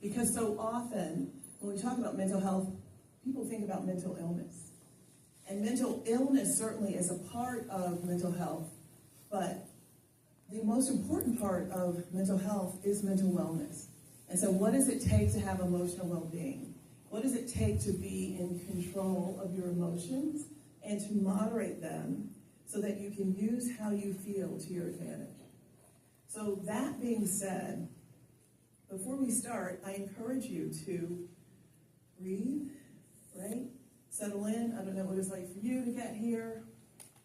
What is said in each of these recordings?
Because so often, when we talk about mental health, people think about mental illness. And mental illness certainly is a part of mental health, but the most important part of mental health is mental wellness. And so what does it take to have emotional well-being? What does it take to be in control of your emotions and to moderate them so that you can use how you feel to your advantage? So that being said, before we start, I encourage you to breathe, right? Settle in. I don't know what it's like for you to get here,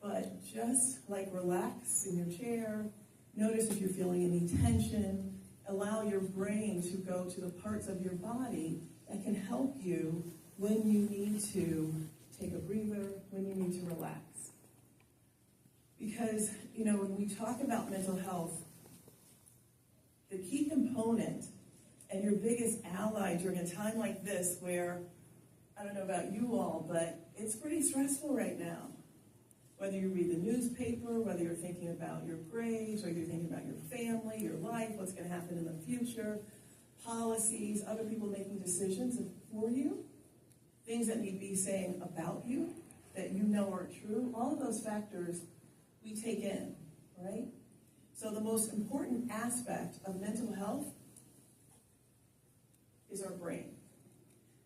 but just like relax in your chair. Notice if you're feeling any tension. Allow your brain to go to the parts of your body that can help you when you need to take a breather, when you need to relax. Because, when we talk about mental health, the key component and your biggest ally during a time like this where, I don't know about you all, but it's pretty stressful right now. Whether you read the newspaper, whether you're thinking about your grades, or you're thinking about your family, your life, what's going to happen in the future, policies, other people making decisions for you, things that need to be saying about you that you know are true, all of those factors we take in, right? So the most important aspect of mental health is our brain.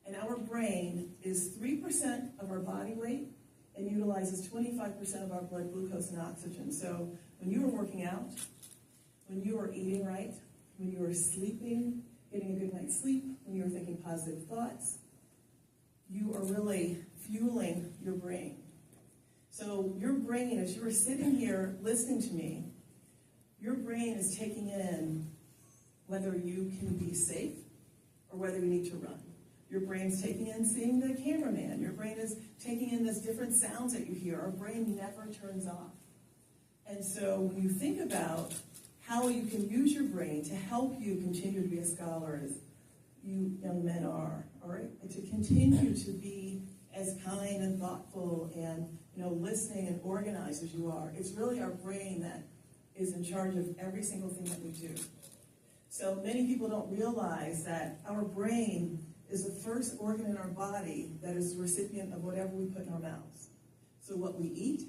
And our brain is 3% of our body weight and utilizes 25% of our blood glucose and oxygen. So when you are working out, when you are eating right, when you are sleeping, getting a good night's sleep, when you are thinking positive thoughts, you are really fueling your brain. So your brain, as you are sitting here listening to me, your brain is taking in whether you can be safe or whether you need to run. Your brain's taking in seeing the cameraman. Your brain is taking in these different sounds that you hear. Our brain never turns off. And so when you think about how you can use your brain to help you continue to be a scholar, as you young men are, all right? And to continue to be as kind and thoughtful and listening and organized as you are, it's really our brain that is in charge of every single thing that we do. So many people don't realize that our brain is the first organ in our body that is the recipient of whatever we put in our mouths. So what we eat,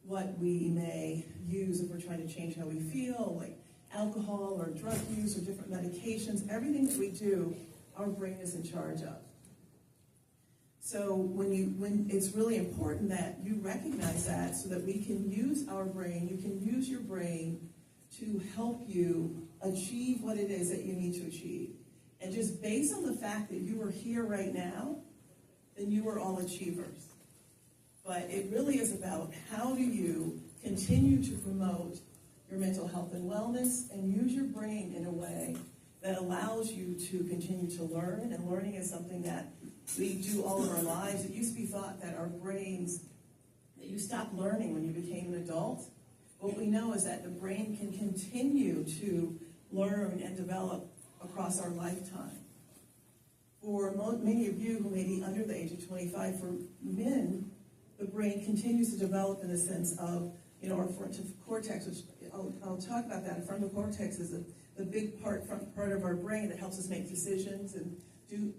what we may use if we're trying to change how we feel, like alcohol or drug use or different medications, everything that we do, our brain is in charge of. So when it's really important that you recognize that so that we can use our brain, you can use your brain to help you achieve what it is that you need to achieve. And just based on the fact that you are here right now, then you are all achievers. But it really is about how do you continue to promote your mental health and wellness and use your brain in a way that allows you to continue to learn. And learning is something that we do all of our lives. It used to be thought that our brains, that you stopped learning when you became an adult. What we know is that the brain can continue to learn and develop across our lifetime. For many of you who may be under the age of 25, for men, the brain continues to develop in the sense of, our frontal cortex, which I'll talk about that. Frontal cortex is the big front part of our brain that helps us make decisions and do,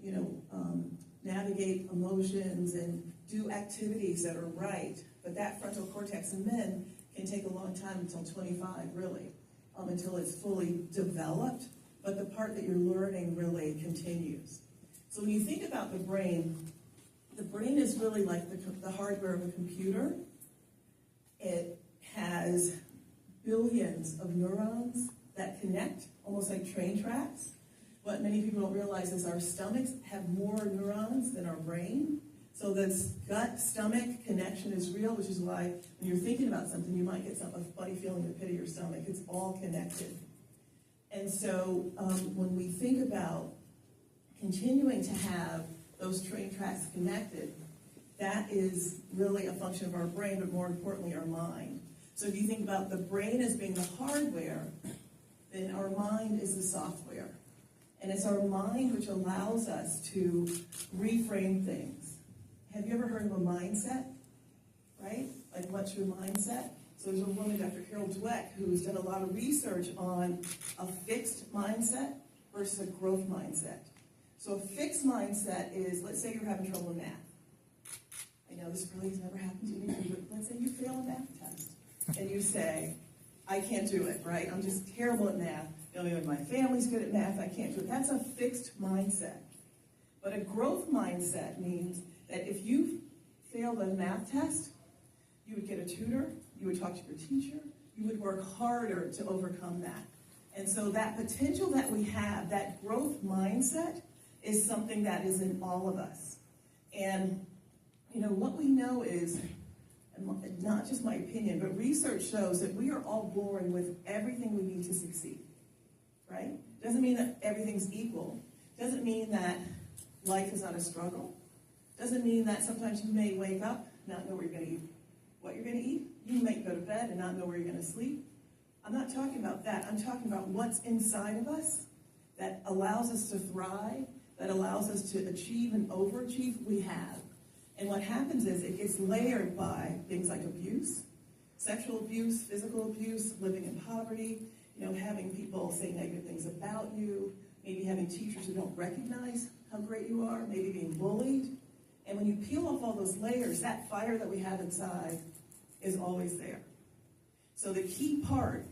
navigate emotions and do activities that are right. But that frontal cortex in men can take a long time, until 25, really, until it's fully developed. But the part that you're learning really continues. So when you think about the brain is really like the hardware of a computer. It has billions of neurons that connect, almost like train tracks. What many people don't realize is our stomachs have more neurons than our brain. So this gut-stomach connection is real, which is why when you're thinking about something, you might get a funny feeling in the pit of your stomach. It's all connected. And so when we think about continuing to have those train tracks connected, that is really a function of our brain, but more importantly, our mind. So if you think about the brain as being the hardware, then our mind is the software. And it's our mind which allows us to reframe things. Have you ever heard of a mindset? Right? Like, what's your mindset? So there's a woman, Dr. Carol Dweck, who's done a lot of research on a fixed mindset versus a growth mindset. So a fixed mindset is, let's say you're having trouble in math. I know this probably has never happened to you, but let's say you fail a math test. And you say, I can't do it, right? I'm just terrible at math. You know, even my family's good at math, I can't do it. That's a fixed mindset. But a growth mindset means that if you failed a math test, you would get a tutor, you would talk to your teacher, you would work harder to overcome that. And so that potential that we have, that growth mindset, is something that is in all of us. And, you know, what we know is, and not just my opinion, but research shows that we are all born with everything we need to succeed, right? Doesn't mean that everything's equal. Doesn't mean that life is not a struggle. Doesn't mean that sometimes you may wake up, not know where you're going to eat, what you're going to eat. You may go to bed and not know where you're going to sleep. I'm not talking about that. I'm talking about what's inside of us that allows us to thrive, that allows us to achieve and overachieve. We have. And what happens is it gets layered by things like abuse, sexual abuse, physical abuse, living in poverty, you know, having people say negative things about you, maybe having teachers who don't recognize how great you are, maybe being bullied. And when you peel off all those layers, that fire that we have inside is always there. So the key part,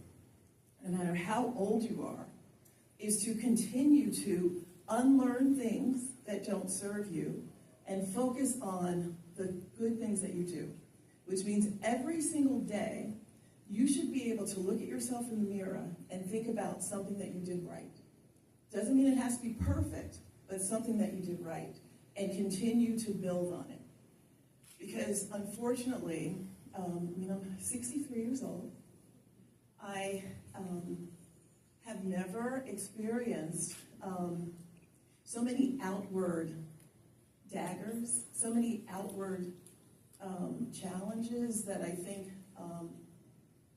no matter how old you are, is to continue to unlearn things that don't serve you and focus on the good things that you do, which means every single day you should be able to look at yourself in the mirror and think about something that you did right. Doesn't mean it has to be perfect, but something that you did right, and continue to build on it. Because unfortunately, I'm 63 years old. I have never experienced so many outward daggers, so many outward challenges that I think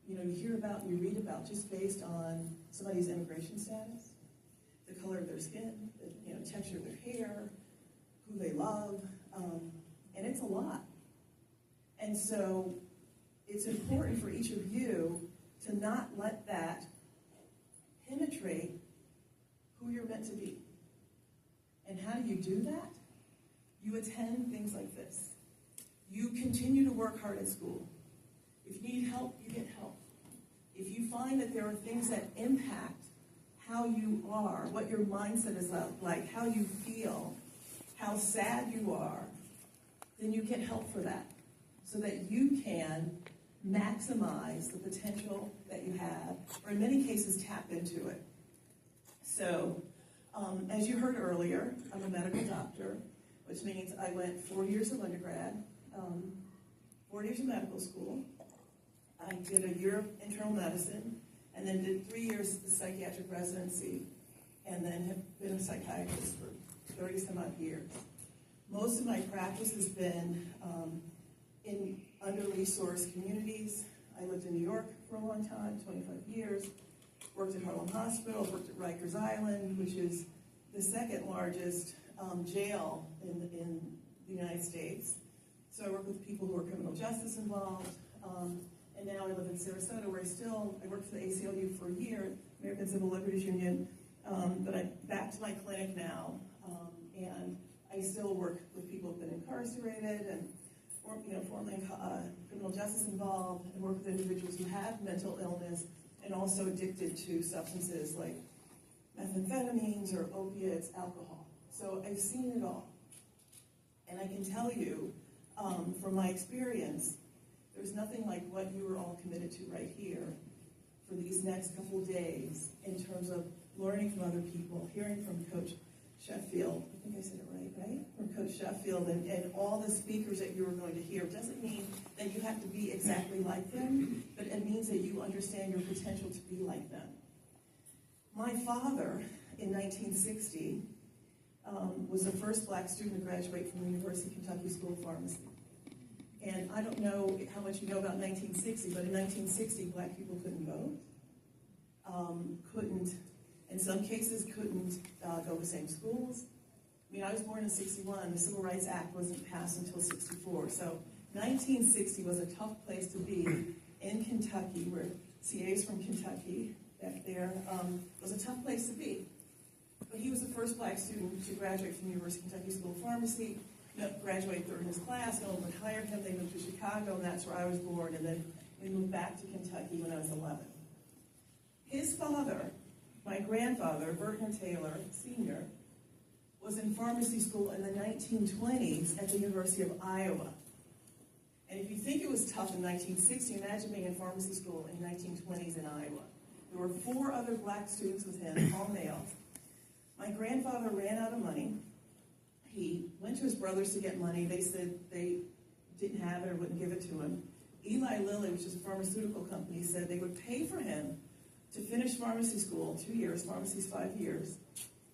you hear about and you read about just based on somebody's immigration status, the color of their skin, the texture of their hair, who they love, and it's a lot. And so it's important for each of you to not let that penetrate who you're meant to be. And how do you do that? You attend things like this. You continue to work hard at school. If you need help, you get help. If you find that there are things that impact how you are, what your mindset is like, how you feel, how sad you are, then you get help for that so that you can maximize the potential that you have, or in many cases, tap into it. So, as you heard earlier, I'm a medical doctor, which means I went 4 years of undergrad, 4 years of medical school. I did a year of internal medicine, and then did 3 years of psychiatric residency, and then have been a psychiatrist for 30-some-odd years. Most of my practice has been in under-resourced communities. I lived in New York for a long time, 25 years, worked at Harlem Hospital, worked at Rikers Island, which is the second largest jail in the United States. So I work with people who are criminal justice involved, and now I live in Sarasota, where I worked for the ACLU for a year, American Civil Liberties Union, but I'm back to my clinic now, and I still work with people who've been incarcerated and formerly criminal justice involved, and work with individuals who have mental illness and also addicted to substances like methamphetamines or opiates, alcohol. So I've seen it all. And I can tell you, from my experience, there's nothing like what you are all committed to right here for these next couple of days in terms of learning from other people, hearing from Coach Sheffield. I think I said it right? From Coach Sheffield and all the speakers that you are going to hear. It doesn't mean that you have to be exactly like them, but it means that you understand your potential to be like them. My father, in 1960, was the first black student to graduate from the University of Kentucky School of Pharmacy. And I don't know how much you know about 1960, but in 1960, black people couldn't vote, in some cases, couldn't go to the same schools. I mean, I was born in 61. The Civil Rights Act wasn't passed until 64. So 1960 was a tough place to be in Kentucky, where CA's from Kentucky back there. It was a tough place to be. But he was the first black student to graduate from the University of Kentucky School of Pharmacy, graduate third in his class. No one would hire him. They moved to Chicago, and that's where I was born. And then we moved back to Kentucky when I was 11. His father, my grandfather, Burton Taylor Sr., was in pharmacy school in the 1920s at the University of Iowa. And if you think it was tough in 1960, imagine being in pharmacy school in 1920s in Iowa. There were 4 other black students with him, all males. My grandfather ran out of money. He went to his brothers to get money. They said they didn't have it or wouldn't give it to him. Eli Lilly, which is a pharmaceutical company, said they would pay for him to finish pharmacy school, 2 years, pharmacy's 5 years,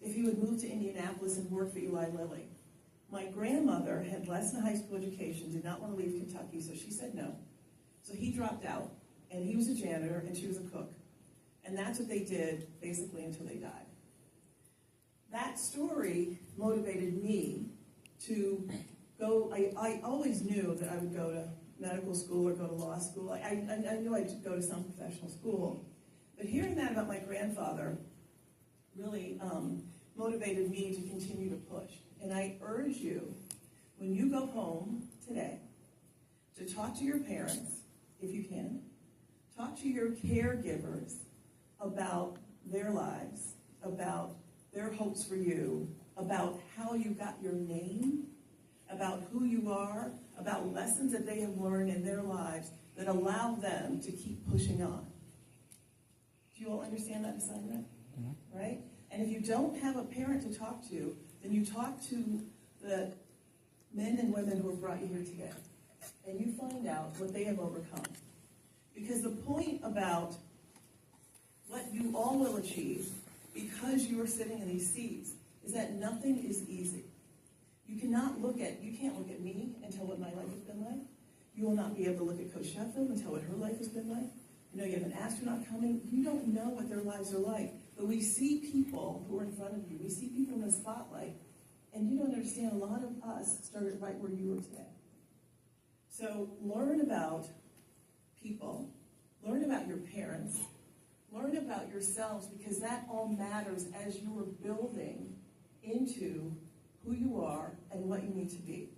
if he would move to Indianapolis and work for Eli Lilly. My grandmother had less than a high school education, did not want to leave Kentucky, so she said no. So he dropped out, and he was a janitor, and she was a cook. And that's what they did, basically, until they died. That story motivated me to go. I always knew that I would go to medical school or go to law school. I knew I'd go to some professional school. But hearing that about my grandfather really motivated me to continue to push. And I urge you, when you go home today, to talk to your parents, if you can. Talk to your caregivers about their lives, about their hopes for you, about how you got your name, about who you are, about lessons that they have learned in their lives that allow them to keep pushing on. Do you all understand that assignment? Mm-hmm. Right? And if you don't have a parent to talk to, then you talk to the men and women who have brought you here today. And you find out what they have overcome. Because the point about what you all will achieve because you are sitting in these seats is that nothing is easy. You can't look at me and tell what my life has been like. You will not be able to look at Coach Sheffield and tell what her life has been like. You know, you have an astronaut coming. You don't know what their lives are like. But we see people who are in front of you. We see people in the spotlight. And you don't understand, a lot of us started right where you were today. So learn about people. Learn about your parents. Learn about yourselves, because that all matters as you are building into who you are and what you need to be.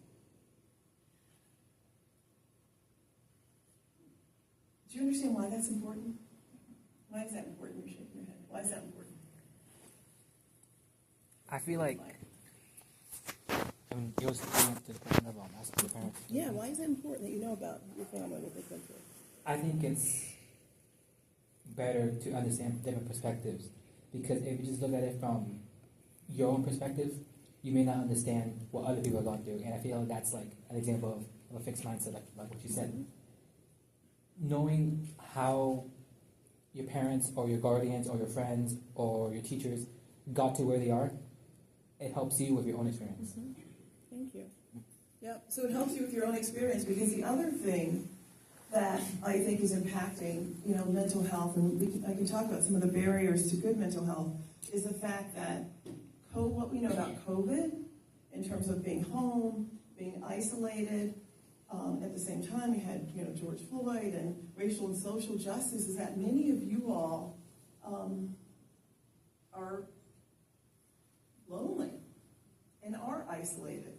Do you understand why that's important? Why is that important? You're shaking your head. Why is that important? I feel like, it was coming up to the question of asking your parents. Yeah, why is that important that you know about your family and what they've been through? I think it's better to understand different perspectives, because if you just look at it from your own perspective, you may not understand what other people are going through. And I feel that's like an example of a fixed mindset, like what you said. Mm-hmm. Knowing how your parents or your guardians or your friends or your teachers got to where they are, it helps you with your own experience. Mm-hmm. Thank you. Yeah, so it helps you with your own experience, because the other thing that I think is impacting, mental health, and I can talk about some of the barriers to good mental health, is the fact that what we know about COVID, in terms of being home, being isolated, at the same time we had, George Floyd and racial and social justice, is that many of you all are lonely and are isolated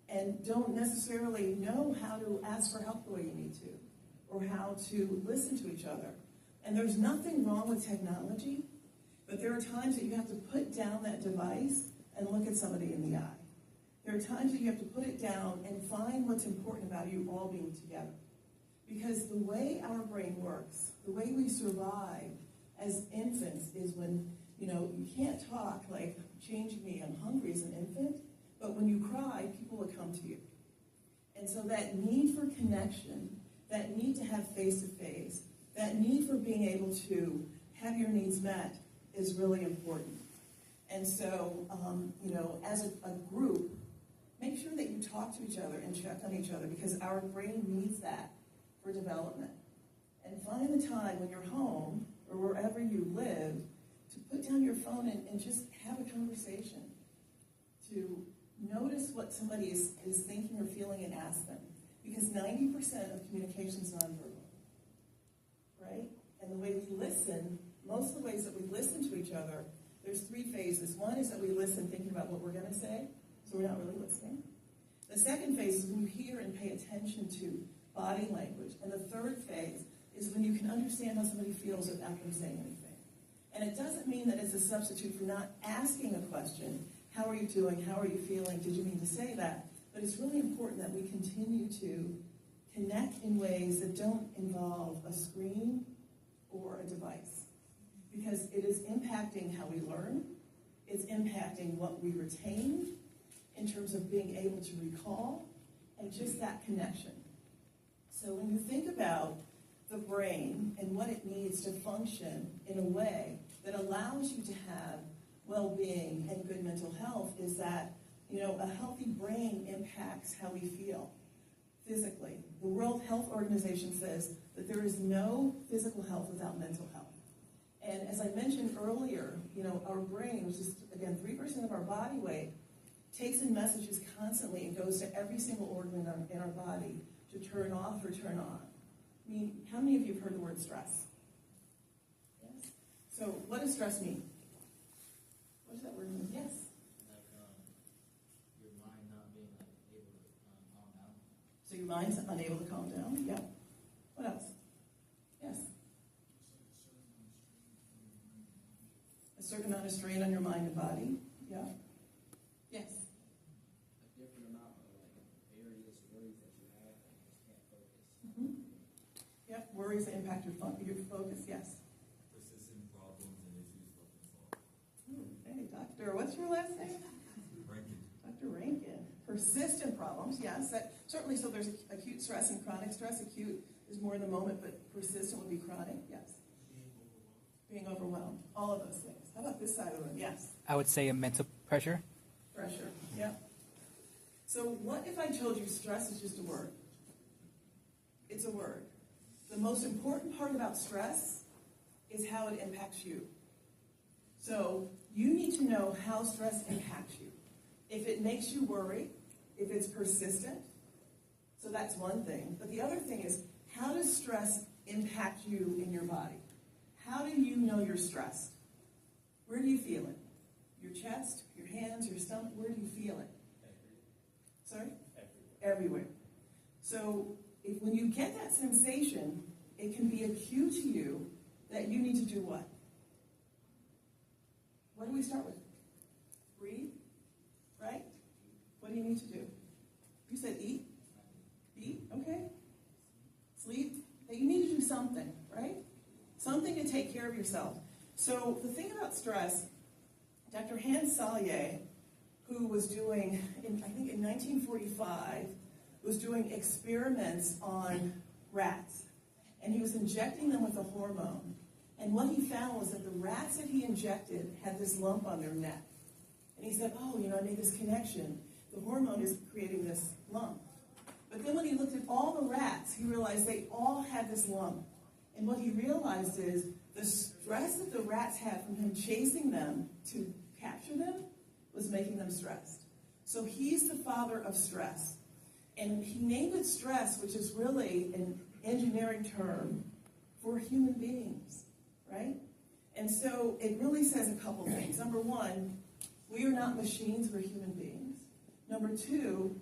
and don't necessarily know how to ask for help the way you need to, or how to listen to each other. And there's nothing wrong with technology, but there are times that you have to put down that device and look at somebody in the eye. There are times that you have to put it down and find what's important about you all being together. Because the way our brain works, the way we survive as infants is when, you can't talk like, change me, I'm hungry as an infant, but when you cry, people will come to you. And so that need for connection, that need to have face-to-face, that need for being able to have your needs met is really important. And so, as a group, make sure that you talk to each other and check on each other, because our brain needs that for development. And find the time when you're home or wherever you live to put down your phone and just have a conversation, to notice what somebody is thinking or feeling and ask them. Because 90% of communication is nonverbal, right? And the way we listen, most of the ways that we listen to each other, there's three phases. One is that we listen thinking about what we're going to say, so we're not really listening. The second phase is when you hear and pay attention to body language. And the third phase is when you can understand how somebody feels without them saying anything. And it doesn't mean that it's a substitute for not asking a question. How are you doing? How are you feeling? Did you mean to say that? But it's really important that we continue to connect in ways that don't involve a screen or a device. Because it is impacting how we learn. It's impacting what we retain in terms of being able to recall and just that connection. So when you think about the brain and what it needs to function in a way that allows you to have well-being and good mental health, is that, a healthy brain impacts how we feel physically. The World Health Organization says that there is no physical health without mental health. And as I mentioned earlier, our brain, which is, again, 3% of our body weight, takes in messages constantly and goes to every single organ in our body to turn off or turn on. I mean, how many of you have heard the word stress? Yes? So what does stress mean? What does that word mean? Yes? Like your mind not being able to calm down. So your mind's unable to calm down? Yeah. What else? Yes? A certain amount of strain on your mind and body? Yeah. Yes? A different amount of various worries that you have and you just can't focus. Mm-hmm. Yep, worries that impact your focus, yes. Persistent problems and issues left unsolved. Ooh, hey, doctor, what's your last name? Rankin. Dr. Rankin. Persistent problems, yes. That certainly, so there's acute stress and chronic stress. Acute is more in the moment, but persistent would be chronic, yes. Being overwhelmed. All of those things. How about this side of the room? Yes. I would say a mental pressure. Pressure, yeah. So what if I told you stress is just a word? It's a word. The most important part about stress is how it impacts you. So you need to know how stress impacts you. If it makes you worry, if it's persistent, so that's one thing. But the other thing is, how does stress impact you in your body? How do you know you're stressed? Where do you feel it? Your chest, your hands, your stomach, where do you feel it? Sorry? Everywhere. So when you get that sensation, it can be a cue to you that you need to do what? What do we start with? Breathe, right? What do you need to do? You said eat? Eat, okay. Sleep? You need to do something, right? Something to take care of yourself. So the thing about stress, Dr. Hans Selye, who was doing, I think in 1945, was doing experiments on rats. And he was injecting them with a hormone. And what he found was that the rats that he injected had this lump on their neck. And he said, I made this connection. The hormone is creating this lump. But then when he looked at all the rats, he realized they all had this lump. And what he realized is the stress that the rats had from him chasing them to capture them was making them stressed. So he's the father of stress. And he named it stress, which is really an engineering term for human beings, right? And so it really says a couple things. Number one, we are not machines, we're human beings. Number two,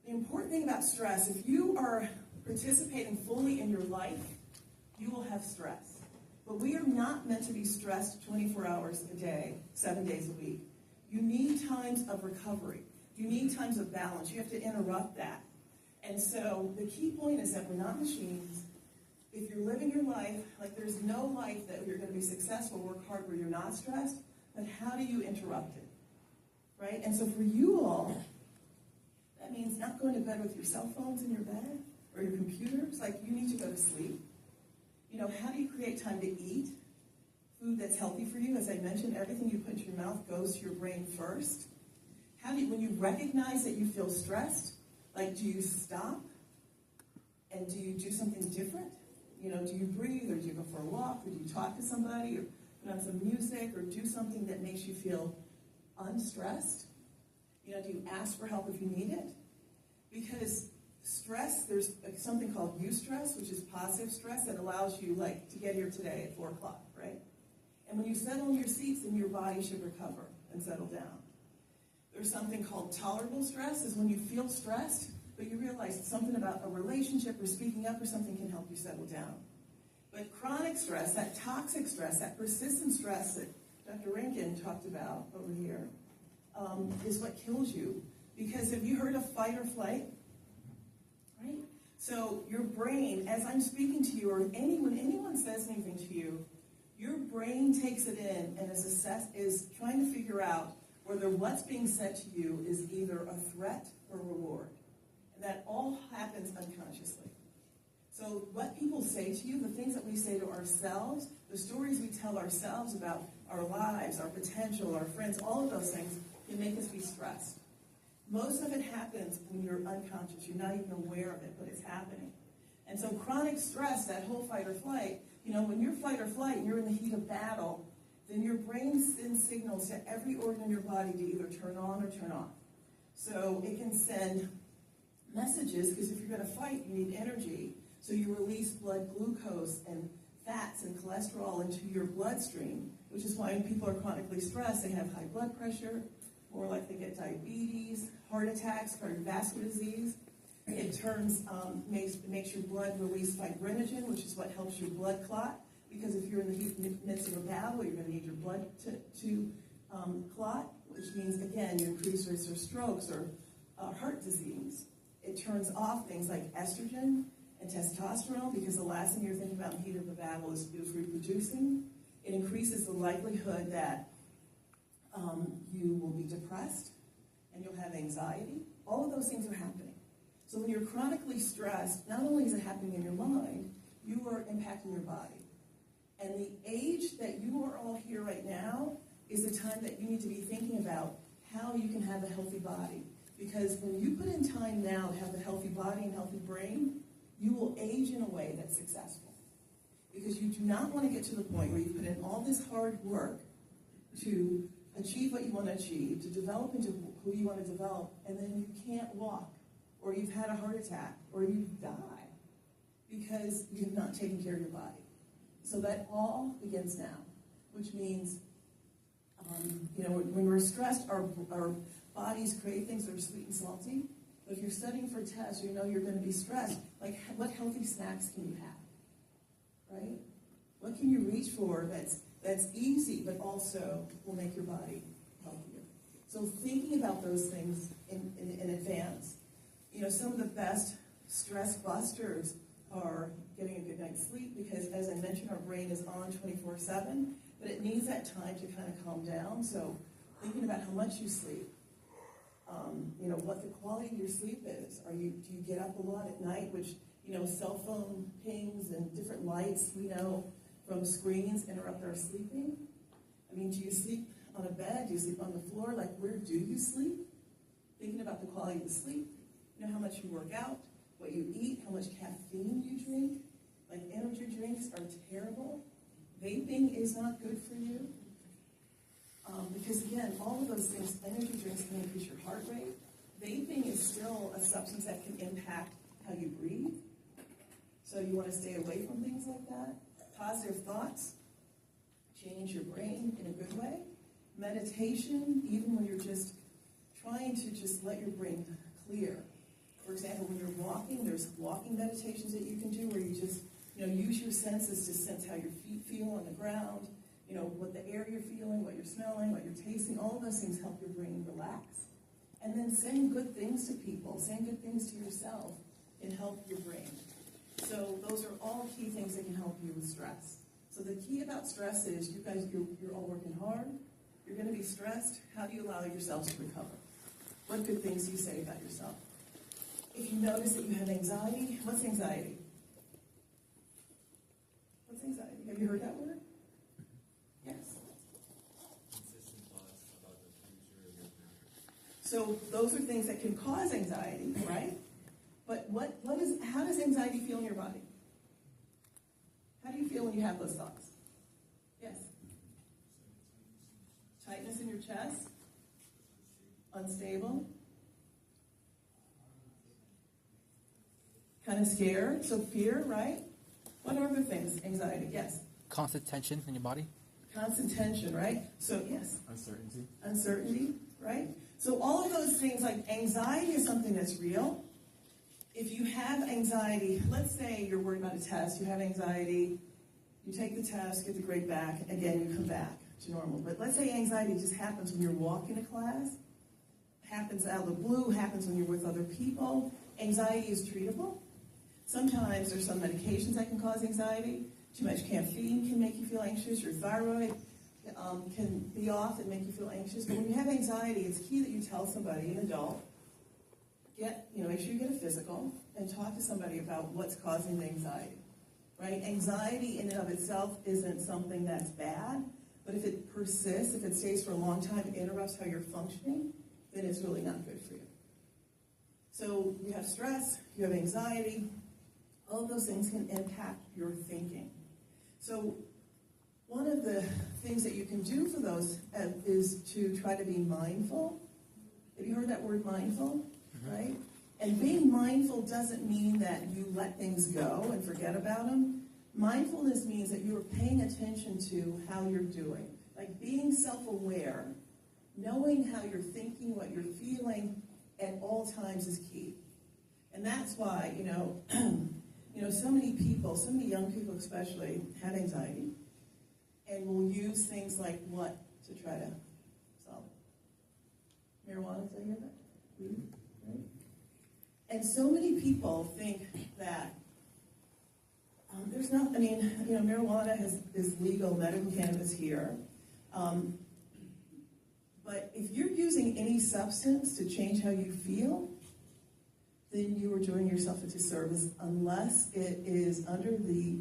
the important thing about stress, if you are participating fully in your life, you will have stress. But we are not meant to be stressed 24 hours a day, 7 days a week. You need times of recovery. You need times of balance. You have to interrupt that. And so the key point is that we're not machines. If you're living your life, like there's no life that you're going to be successful, work hard where you're not stressed, but how do you interrupt it? Right? And so for you all, that means not going to bed with your cell phones in your bed or your computers. Like you need to go to sleep. How do you create time to eat? Food that's healthy for you. As I mentioned, everything you put into your mouth goes to your brain first. When you recognize that you feel stressed, like do you stop? And do you do something different? Do you breathe, or do you go for a walk, or do you talk to somebody, or put on some music, or do something that makes you feel unstressed? Do you ask for help if you need it? Because stress, there's something called eustress, which is positive stress that allows you, to get here today at 4 o'clock, right? And when you settle in your seats, then your body should recover and settle down. There's something called tolerable stress, is when you feel stressed, but you realize something about a relationship or speaking up or something can help you settle down. But chronic stress, that toxic stress, that persistent stress that Dr. Rankin talked about over here, is what kills you. Because have you heard of fight or flight? Right? So your brain, as I'm speaking to you, or when anyone says anything to you, your brain takes it in and is trying to figure out whether what's being said to you is either a threat or a reward. And that all happens unconsciously. So what people say to you, the things that we say to ourselves, the stories we tell ourselves about our lives, our potential, our friends, all of those things can make us be stressed. Most of it happens when you're unconscious. You're not even aware of it, but it's happening. And so chronic stress, that whole fight or flight, when you're fight or flight and you're in the heat of battle, then your brain sends signals to every organ in your body to either turn on or turn off. So it can send messages, because if you're going to fight, you need energy. So you release blood glucose and fats and cholesterol into your bloodstream, which is why when people are chronically stressed, they have high blood pressure, more likely to get diabetes, heart attacks, cardiovascular disease. It makes your blood release fibrinogen, which is what helps your blood clot, because if you're in the midst of a battle, you're going to need your blood to clot, which means, again, you increase risk of strokes or heart disease. It turns off things like estrogen and testosterone, because the last thing you're thinking about in the heat of the battle is reproducing. It increases the likelihood that you will be depressed and you'll have anxiety. All of those things are happening. So when you're chronically stressed, not only is it happening in your mind, you are impacting your body. And the age that you are all here right now is the time that you need to be thinking about how you can have a healthy body. Because when you put in time now to have a healthy body and healthy brain, you will age in a way that's successful. Because you do not want to get to the point where you put in all this hard work to achieve what you want to achieve, to develop into who you want to develop, and then you can't walk, or you've had a heart attack, or you die because you have not taken care of your body. So that all begins now, which means, when we're stressed, our bodies create things that are sweet and salty. But if you're studying for tests, you know you're going to be stressed. Like, what healthy snacks can you have, right? What can you reach for that's easy, but also will make your body healthier? So thinking about those things in advance. Some of the best stress busters are getting a good night's sleep, because, as I mentioned, our brain is on 24/7, but it needs that time to kind of calm down. So thinking about how much you sleep, what the quality of your sleep is. Do you get up a lot at night, which, cell phone pings and different lights, from screens interrupt our sleeping? Do you sleep on a bed? Do you sleep on the floor? Like, where do you sleep? Thinking about the quality of the sleep, how much you work out, what you eat, how much caffeine you drink. Like, energy drinks are terrible. Vaping is not good for you. Because, again, all of those things, energy drinks can increase your heart rate. Vaping is still a substance that can impact how you breathe. So you want to stay away from things like that. Positive thoughts change your brain in a good way. Meditation, even when you're just trying to just let your brain clear. For example, when you're walking, there's walking meditations that you can do where you just, use your senses to sense how your feet feel on the ground, what the air you're feeling, what you're smelling, what you're tasting. All of those things help your brain relax. And then saying good things to people, saying good things to yourself can help your brain. So those are all key things that can help you with stress. So the key about stress is, you guys, you're all working hard. You're going to be stressed. How do you allow yourselves to recover? What good things do you say about yourself? If you notice that you have anxiety, what's anxiety? What's anxiety? Have you heard that word? Yes. Consistent thoughts about the future of your future. So those are things that can cause anxiety, right? But how does anxiety feel in your body? How do you feel when you have those thoughts? Yes. Tightness in your chest? Unstable? Kind of scared? So fear, right? What are other things? Anxiety, yes. Constant tension in your body? Constant tension, right? So, yes. Uncertainty. Uncertainty, right? So all of those things, like anxiety is something that's real. If you have anxiety, let's say you're worried about a test, you have anxiety, you take the test, get the grade back, again, you come back to normal. But let's say anxiety just happens when you're walking to class, happens out of the blue, happens when you're with other people. Anxiety is treatable. Sometimes there's some medications that can cause anxiety. Too much caffeine can make you feel anxious. Your thyroid can be off and make you feel anxious. But when you have anxiety, it's key that you tell somebody, an adult, make sure you get a physical and talk to somebody about what's causing the anxiety, right? Anxiety in and of itself isn't something that's bad, but if it persists, if it stays for a long time, it interrupts how you're functioning, then it's really not good for you. So you have stress, you have anxiety, all of those things can impact your thinking. So one of the things that you can do for those is to try to be mindful. Have you heard that word mindful? Right? And being mindful doesn't mean that you let things go and forget about them. Mindfulness means that you're paying attention to how you're doing. Like being self-aware, knowing how you're thinking, what you're feeling at all times is key. And that's why, so many people, so many young people especially, have anxiety and will use things like what to try to solve it? Marijuana, did I hear that? Weed, right? And so many people think that there's not, marijuana is legal, medical cannabis here. But if you're using any substance to change how you feel, then you are doing yourself a disservice unless it is under the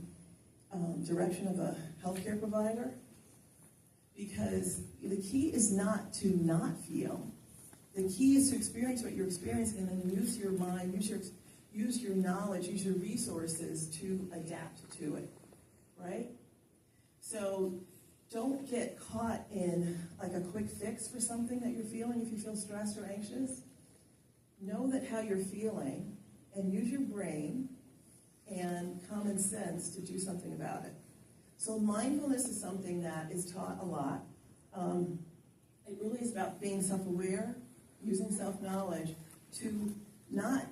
direction of a healthcare provider. Because the key is not to not feel. The key is to experience what you're experiencing and then use your mind, use your knowledge, use your resources to adapt to it, right? So don't get caught in like a quick fix for something that you're feeling if you feel stressed or anxious. Know that how you're feeling and use your brain and common sense to do something about it. So mindfulness is something that is taught a lot. It really is about being self-aware, using self-knowledge to not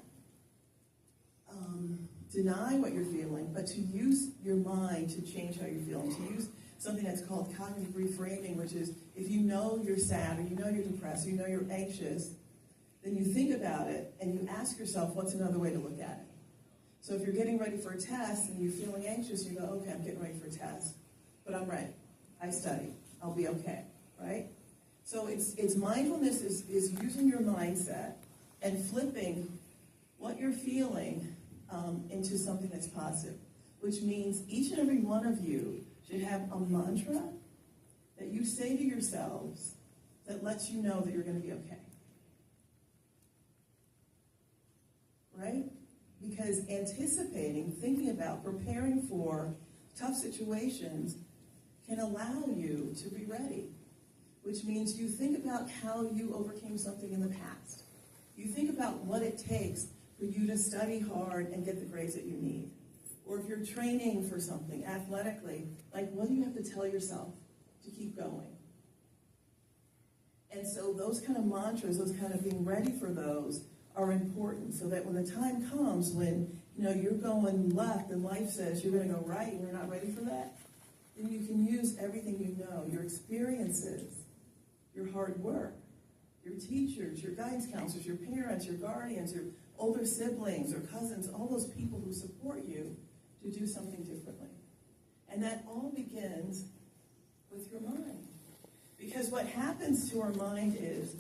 deny what you're feeling, but to use your mind to change how you're feeling, to use something that's called cognitive reframing, which is if you know you're sad or you know you're depressed or you know you're anxious, then you think about it and you ask yourself, what's another way to look at it? So if you're getting ready for a test and you're feeling anxious, you go, okay, I'm getting ready for a test, but I'm ready. I studied. I'll be okay, right? So it's mindfulness is using your mindset and flipping what you're feeling into something that's positive, which means each and every one of you should have a mantra that you say to yourselves that lets you know that you're going to be okay. Right? Because anticipating, thinking about, preparing for tough situations can allow you to be ready, which means you think about how you overcame something in the past. You think about what it takes for you to study hard and get the grades that you need. Or if you're training for something athletically, like what do you have to tell yourself to keep going? And so those kind of mantras, those kind of being ready for those are important so that when the time comes when you're going left and life says you're going to go right and you're not ready for that, then you can use everything you know, your experiences, your hard work, your teachers, your guidance counselors, your parents, your guardians, your older siblings or cousins, all those people who support you to do something differently. And that all begins with your mind. Because what happens to our mind is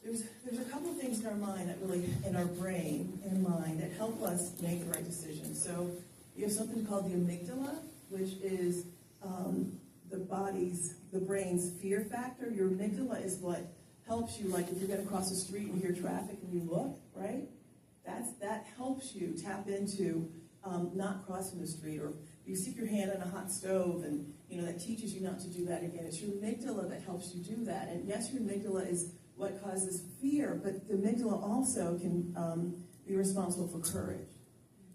there's a couple of things in our mind that really, in our brain and mind, that help us make the right decision. So you have something called the amygdala, which is the brain's fear factor. Your amygdala is what helps you, like if you're going to cross the street and you hear traffic and you look, right? That helps you tap into not crossing the street, or you stick your hand on a hot stove and that teaches you not to do that again. It's your amygdala that helps you do that. And yes, your amygdala is what causes fear, but the amygdala also can be responsible for courage.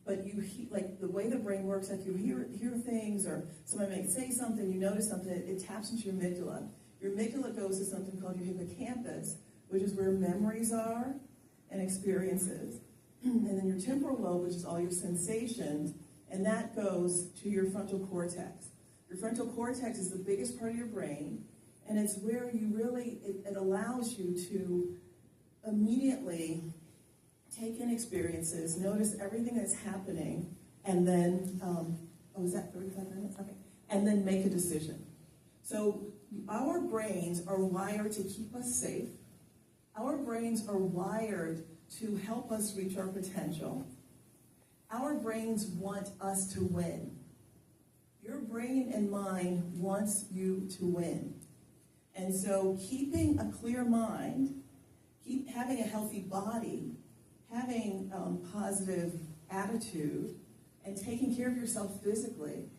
but like the way the brain works, like you hear things, or somebody may say something, you notice something, it taps into your amygdala. Your amygdala goes to something called your hippocampus, which is where memories are and experiences. And then your temporal lobe, which is all your sensations, and that goes to your frontal cortex. Your frontal cortex is the biggest part of your brain, and it's where you really, it allows you to immediately take in experiences, notice everything that's happening, and then, is that 35 minutes? Okay. And then make a decision. So our brains are wired to keep us safe. Our brains are wired to help us reach our potential. Our brains want us to win. Your brain and mind wants you to win. And so keeping a clear mind, having a healthy body, having positive attitude, and taking care of yourself physically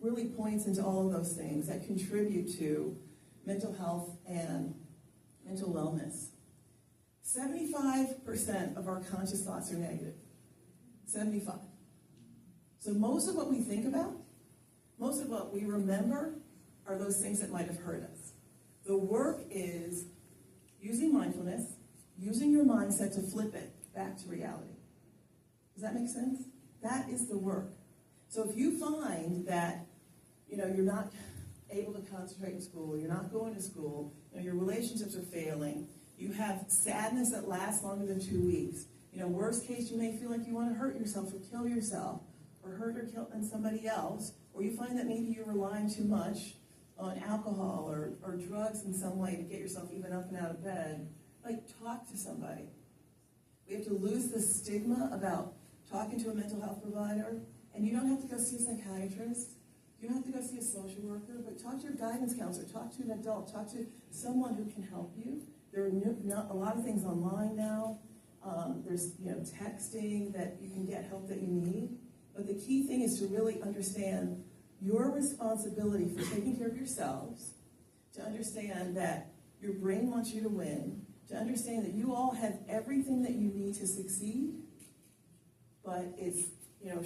really points into all of those things that contribute to mental health and mental wellness. 75% of our conscious thoughts are negative. 75. So most of what we think about, most of what we remember, are those things that might have hurt us. The work is using mindfulness, using your mindset to flip it back to reality. Does that make sense? That is the work. So if you find that, you're not able to concentrate in school, you're not going to school, your relationships are failing, you have sadness that lasts longer than 2 weeks, worst case, you may feel like you want to hurt yourself or kill yourself, or hurt or kill somebody else, or you find that maybe you're relying too much on alcohol or drugs in some way to get yourself even up and out of bed, talk to somebody. We have to lose the stigma about talking to a mental health provider, and you don't have to go see a psychiatrist, you don't have to go see a social worker, but talk to your guidance counselor, talk to an adult, talk to someone who can help you. There are a lot of things online now. There's texting that you can get help that you need. But the key thing is to really understand your responsibility for taking care of yourselves, to understand that your brain wants you to win, to understand that you all have everything that you need to succeed, but it's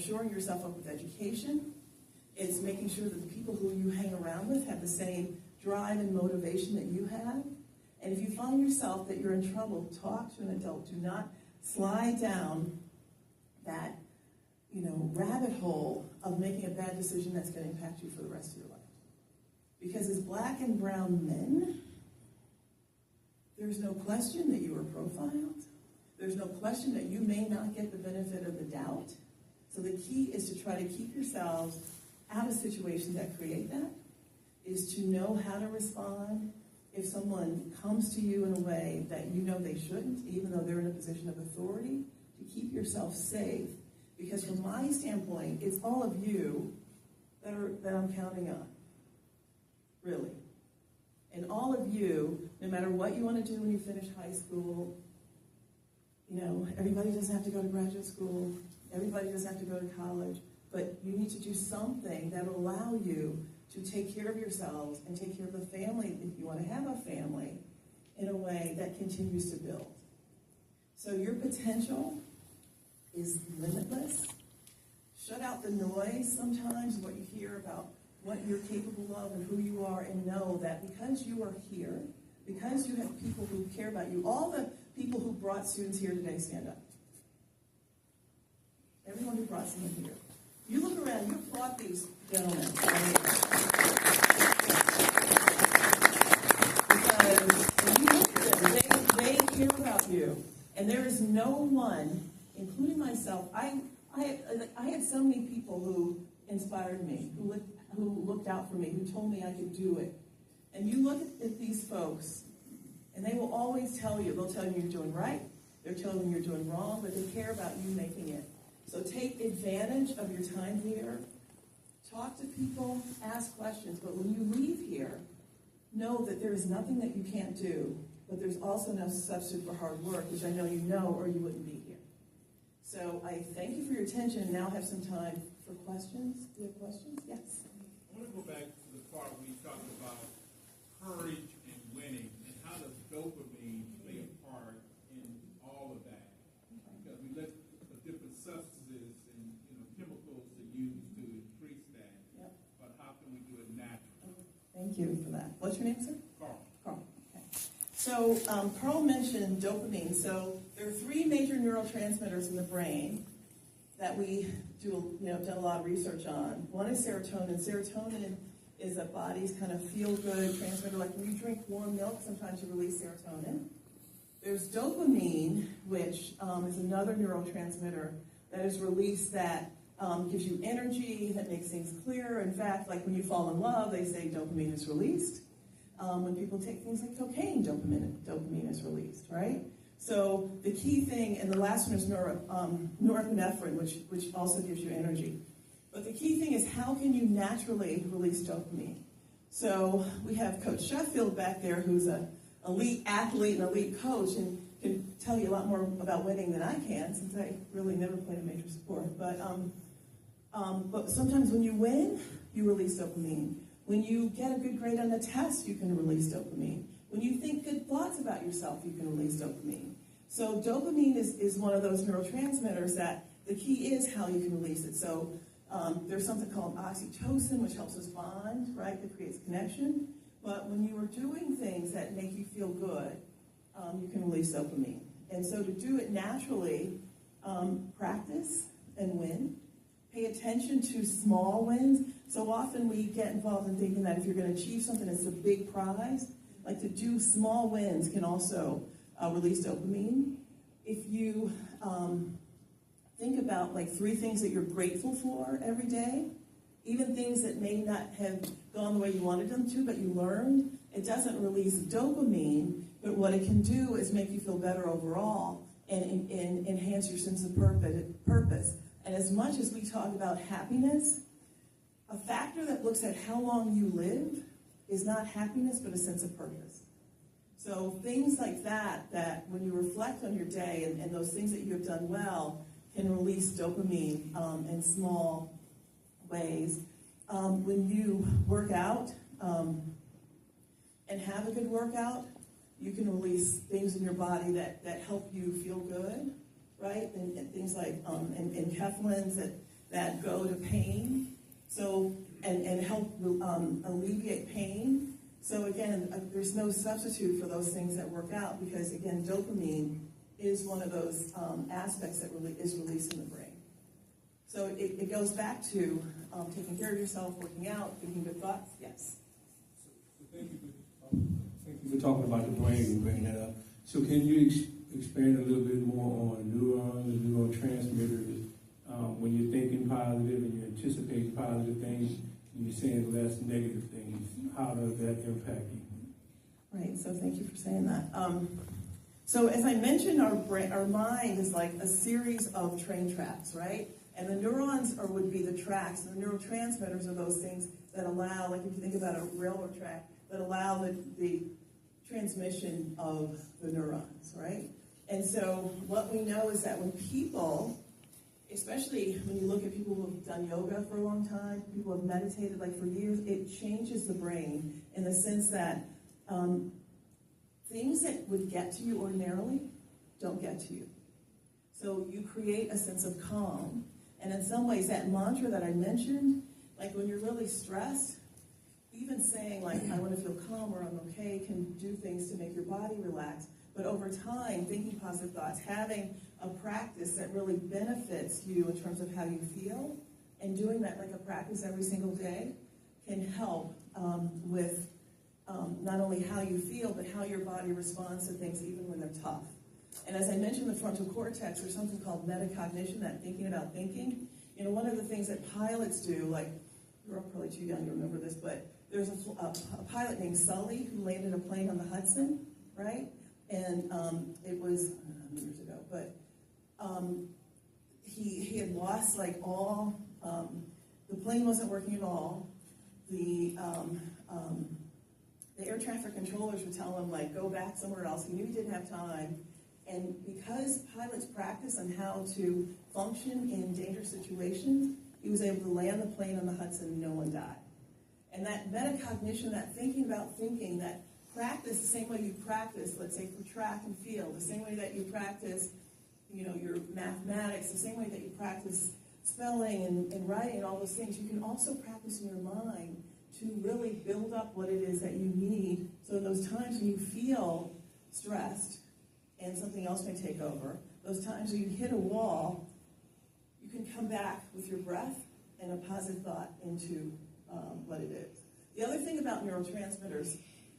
shoring yourself up with education. It's making sure that the people who you hang around with have the same drive and motivation that you have. And if you find yourself that you're in trouble, talk to an adult. Do not slide down that, rabbit hole of making a bad decision that's going to impact you for the rest of your life. Because as black and brown men, there's no question that you were profiled. There's no question that you may not get the benefit of the doubt. So the key is to try to keep yourselves out of situations that create that, is to know how to respond if someone comes to you in a way that they shouldn't, even though they're in a position of authority, to keep yourself safe. Because from my standpoint, it's all of you that I'm counting on, really. And all of you, no matter what you want to do when you finish high school, everybody doesn't have to go to graduate school, everybody doesn't have to go to college, but you need to do something that will allow you to take care of yourselves and take care of the family, if you want to have a family, in a way that continues to build. So your potential is limitless. Shut out the noise sometimes, what you hear about what you're capable of and who you are, and know that because you are here, because you have people who care about you, all the people who brought students here today, stand up. Everyone who brought someone here. You look around, you applaud these gentlemen. Because when you look at them, they care about you. And there is no one, including myself, I had so many people who inspired me, who looked out for me, who told me I could do it. And you look at these folks, and they will always tell you, they'll tell you you're doing right, they're telling you you're doing wrong, but they care about you making it. So take advantage of your time here, talk to people, ask questions, but when you leave here, know that there is nothing that you can't do, but there's also no substitute for hard work, which I know you know, or you wouldn't be here. So I thank you for your attention, and now have some time for questions. Do you have questions? Yes. I want to go back to the part where you talked about courage and winning, and how does dopamine play a part in all of that? Because we let the different substances what's your name, sir? Carl. Carl. Okay. So Carl mentioned dopamine. So there are three major neurotransmitters in the brain that we done a lot of research on. One is serotonin. Serotonin is a body's kind of feel-good transmitter. Like when you drink warm milk, sometimes you release serotonin. There's dopamine, which is another neurotransmitter that is released that gives you energy, that makes things clearer. In fact, like when you fall in love, they say dopamine is released. When people take things like cocaine, dopamine is released, right? So the key thing, and the last one is norepinephrine, which also gives you energy. But the key thing is, how can you naturally release dopamine? So we have Coach Sheffield back there, who's an elite athlete and elite coach, and can tell you a lot more about winning than I can, since I really never played a major sport. But sometimes when you win, you release dopamine. When you get a good grade on a test, you can release dopamine. When you think good thoughts about yourself, you can release dopamine. So dopamine is one of those neurotransmitters that the key is how you can release it. So there's something called oxytocin, which helps us bond, right? That creates connection. But when you are doing things that make you feel good, you can release dopamine. And so to do it naturally, practice and win. Pay attention to small wins. So often we get involved in thinking that if you're going to achieve something, it's a big prize. Like to do small wins can also release dopamine. If you think about like 3 things that you're grateful for every day, even things that may not have gone the way you wanted them to, but you learned, it doesn't release dopamine, but what it can do is make you feel better overall and enhance your sense of purpose. And as much as we talk about happiness, a factor that looks at how long you live is not happiness, but a sense of purpose. So things like that when you reflect on your day and those things that you have done well, can release dopamine in small ways. When you work out and have a good workout, you can release things in your body that help you feel good, right? And things like enkephalins that go to pain, so and help alleviate pain. So again, there's no substitute for those things that work out, because again, dopamine is one of those aspects that really is released in the brain. So it goes back to taking care of yourself, working out, thinking good thoughts. Yes. So thank you for talking about the brain and bringing that up. So can you expand a little bit more on neurons and neurotransmitters when you're thinking positive and you're anticipating positive things and you're saying less negative things? How does that impact you? Right. So thank you for saying that. So as I mentioned, our mind is like a series of train tracks, right? And the neurons would be the tracks, and the neurotransmitters are those things that allow, like if you think about a railroad track, that allow the transmission of the neurons, right? And so what we know is that when people, especially when you look at people who have done yoga for a long time, people who have meditated like for years, it changes the brain in the sense that things that would get to you ordinarily don't get to you. So you create a sense of calm. And in some ways, that mantra that I mentioned, like when you're really stressed, even saying like, I want to feel calm or I'm okay, can do things to make your body relax. But over time, thinking positive thoughts, having a practice that really benefits you in terms of how you feel, and doing that like a practice every single day can help with not only how you feel, but how your body responds to things even when they're tough. And as I mentioned, the frontal cortex, there's something called metacognition, that thinking about thinking. You know, one of the things that pilots do, like, you're probably too young to remember this, but there's a pilot named Sully who landed a plane on the Hudson, right? And it was, I don't know, years ago, but he had lost like all, the plane wasn't working at all. The air traffic controllers would tell him like, go back somewhere else. He knew he didn't have time. And because pilots practice on how to function in dangerous situations, he was able to land the plane on the Hudson and no one died. And that metacognition, that thinking about thinking, that practice the same way you practice, let's say for track and field, the same way that you practice, you know, your mathematics, the same way that you practice spelling and writing and all those things, you can also practice in your mind to really build up what it is that you need. So in those times when you feel stressed and something else may take over, those times when you hit a wall, you can come back with your breath and a positive thought into what it is. The other thing about neurotransmitters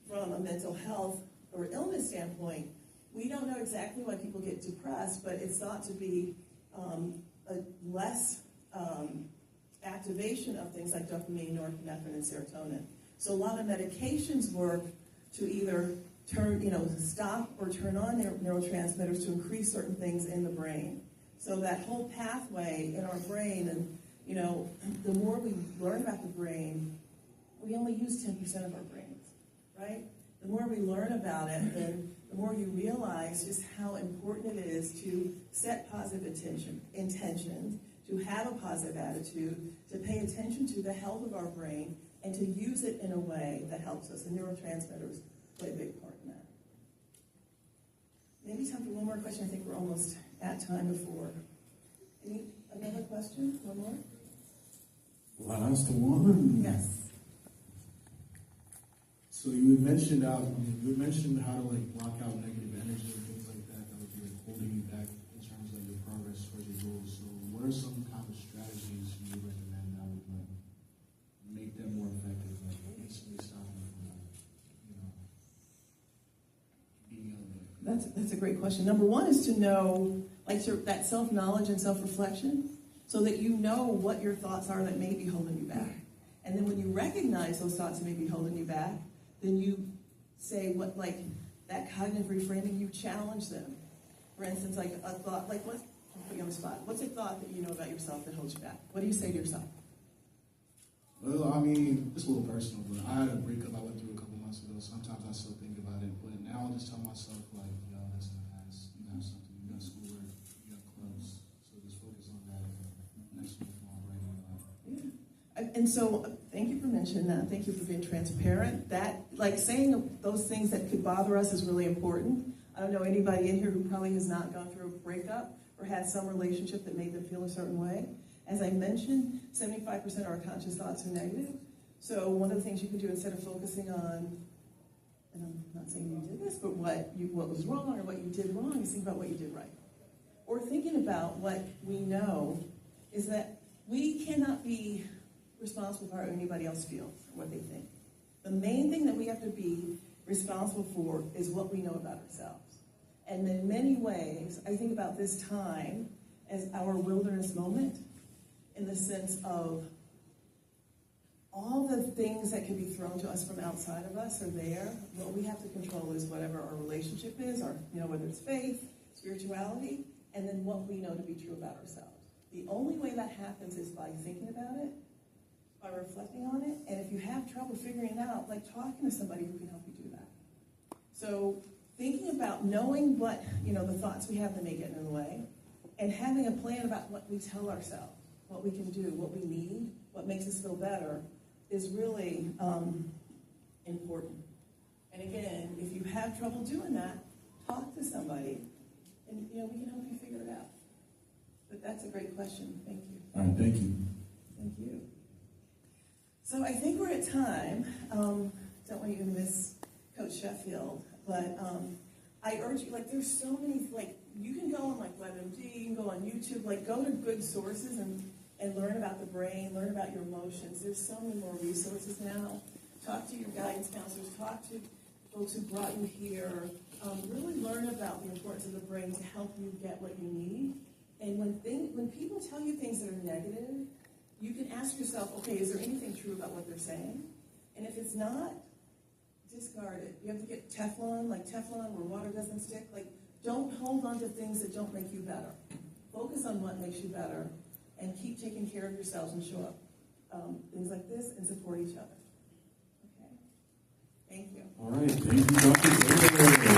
from a mental health or illness standpoint, we don't know exactly why people get depressed, but it's thought to be a less activation of things like dopamine, norepinephrine, and serotonin. So a lot of medications work to either stop or turn on neurotransmitters to increase certain things in the brain. So that whole pathway in our brain, and the more we learn about the brain, we only use 10% of our brains, right? The more we learn about it, then the more you realize just how important it is to set positive intentions, to have a positive attitude, to pay attention to the health of our brain, and to use it in a way that helps us. And neurotransmitters play a big part in that. Maybe time for one more question. I think we're almost at time before. Another question? One more? Last one. Yes. So you had mentioned how to block out negative energy and things like that would be holding you back in terms of your progress towards your goals. So what are some kind of strategies you would recommend that would make them more effective, instantly stop them from being elevated? That's a great question. Number one is to know, that self-knowledge and self-reflection, so that you know what your thoughts are that may be holding you back. And then when you recognize those thoughts that may be holding you back, then you say that cognitive reframing, you challenge them. For instance, like a thought, I'll put you on the spot. What's a thought that you know about yourself that holds you back? What do you say to yourself? Well, I mean, it's a little personal, but I had a breakup I went through a couple months ago. Sometimes I still think about it, but now I just tell myself, that's in the past. You have something, you got schoolwork, you got clubs, so just focus on that. Next week, right now. And so, thank you for mentioning that. Thank you for being transparent. That, saying those things that could bother us is really important. I don't know anybody in here who probably has not gone through a breakup or had some relationship that made them feel a certain way. As I mentioned, 75% of our conscious thoughts are negative. So one of the things you can do instead of focusing on, and I'm not saying you did this, but what was wrong or what you did wrong, is think about what you did right. Or thinking about what we know is that we cannot be responsible for how anybody else feels or what they think. The main thing that we have to be responsible for is what we know about ourselves. And in many ways, I think about this time as our wilderness moment, in the sense of all the things that can be thrown to us from outside of us are there. What we have to control is whatever our relationship is, or whether it's faith, spirituality, and then what we know to be true about ourselves. The only way that happens is by thinking about it, by reflecting on it, and if you have trouble figuring it out, talking to somebody who can help you do that. So thinking about knowing what, the thoughts we have that may get in the way, and having a plan about what we tell ourselves, what we can do, what we need, what makes us feel better, is really important. And again, if you have trouble doing that, talk to somebody, and we can help you figure it out. But that's a great question. Thank you. All right, thank you. Thank you. So I think we're at time. Don't want you to miss Coach Sheffield, but I urge you, there's so many, you can go on WebMD, you can go on YouTube, go to good sources and learn about the brain, learn about your emotions. There's so many more resources now. Talk to your guidance counselors, talk to folks who brought you here. Really learn about the importance of the brain to help you get what you need. And when people tell you things that are negative, you can ask yourself, okay, is there anything true about what they're saying? And if it's not, discard it. You have to get Teflon where water doesn't stick. Don't hold on to things that don't make you better. Focus on what makes you better, and keep taking care of yourselves and show up. Things like this, and support each other. Okay? Thank you. All right, thank you, Dr. Janet.